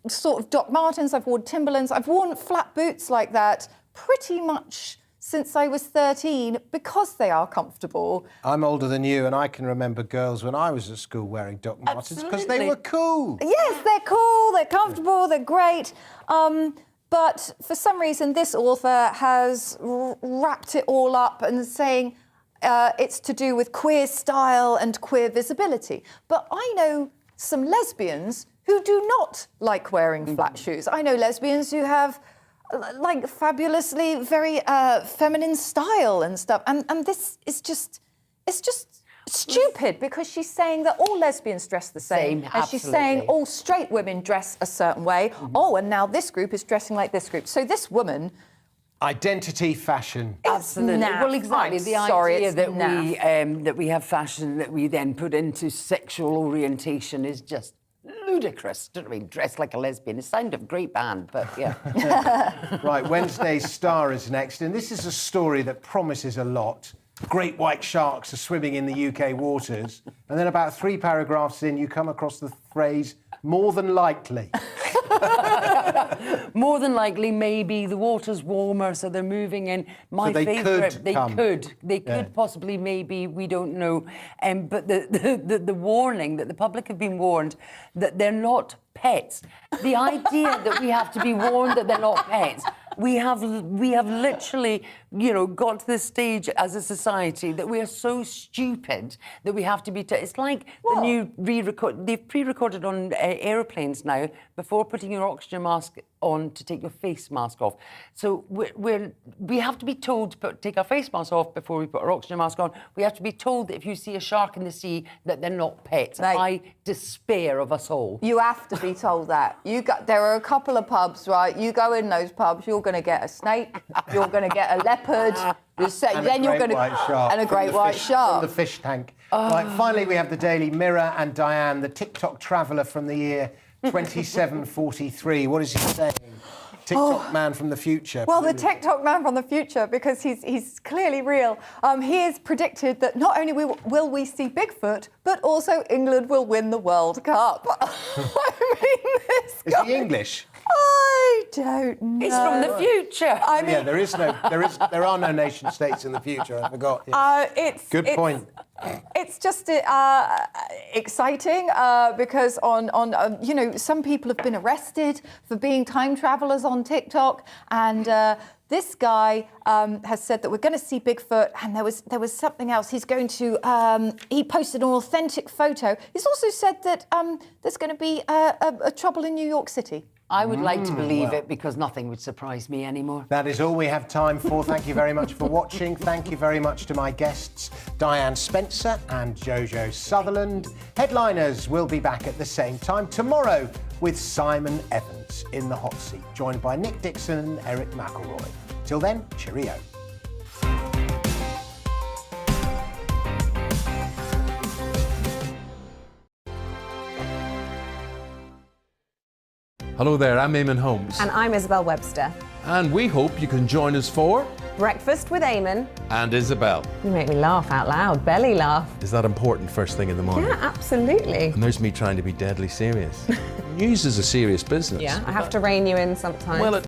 sort of Doc Martens, I've worn Timberlands, I've worn flat boots like that pretty much since I was 13 because they are comfortable. I'm older than you, and I can remember girls when I was at school wearing Doc Martens because they were cool. Yes, they're cool, they're comfortable, they're great. But for some reason, this author has wrapped it all up and saying it's to do with queer style and queer visibility. But I know some lesbians who do not like wearing flat shoes. I know lesbians who have like fabulously very feminine style and stuff. And this is just, it's just stupid because she's saying that all lesbians dress the same. And she's saying all straight women dress a certain way. Oh, and now this group is dressing like this group. So this woman... Identity, fashion. Absolutely. Well, exactly. The idea that we have fashion that we then put into sexual orientation is just ludicrous. Don't we dress like a lesbian? It sounded a great band, but yeah. Right, Wednesday's Star is next, and this is a story that promises a lot. Great white sharks are swimming in the UK waters, and then about 3 paragraphs in, you come across the phrase, more than likely. More than likely, maybe the water's warmer, so they're moving in. My favourite, they could possibly, maybe, we don't know. But the warning that the public have been warned that they're not pets. The idea that we have to be warned that they're not pets. We have literally, you know, got to this stage as a society that we are so stupid that we have to be... It's like the new they've pre-recorded on aeroplanes now before putting your oxygen mask on to take your face mask off. So we have to be told to take our face mask off before we put our oxygen mask on. We have to be told that if you see a shark in the sea that they're not pets. I despair of us all. You have to be told that. There are a couple of pubs, right? You go in those pubs, you're going to get a snake, you're going to get a leopard, then you're going to and a great white shark from the fish tank. Right, finally, we have the Daily Mirror and Diane, the TikTok traveller from the year 2743. What is he saying? TikTok man from the future. Well, the TikTok man from the future, because he's clearly real. He has predicted that not only will we see Bigfoot, but also England will win the World Cup. I mean, this guy... Is he English? I don't know. He's from the future. I mean, yeah, there are no nation states in the future. I forgot. Yeah. Good point. It's just exciting because you know, some people have been arrested for being time travelers on TikTok, and this guy has said that we're going to see Bigfoot, and there was something else. He's going to he posted an authentic photo. He's also said that there's going to be a trouble in New York City. I would like to believe it because nothing would surprise me anymore. That is all we have time for. Thank you very much for watching. Thank you very much to my guests, Diane Spencer and Jojo Sutherland. Headliners will be back at the same time tomorrow with Simon Evans in the hot seat, joined by Nick Dixon and Eric McElroy. Till then, cheerio. Hello there, I'm Eamon Holmes. And I'm Isabel Webster. And we hope you can join us for... Breakfast with Eamon. And Isabel. You make me laugh out loud, belly laugh. Is that important first thing in the morning? Yeah, absolutely. And there's me trying to be deadly serious. News is a serious business. Yeah, I have to rein you in sometimes. Well,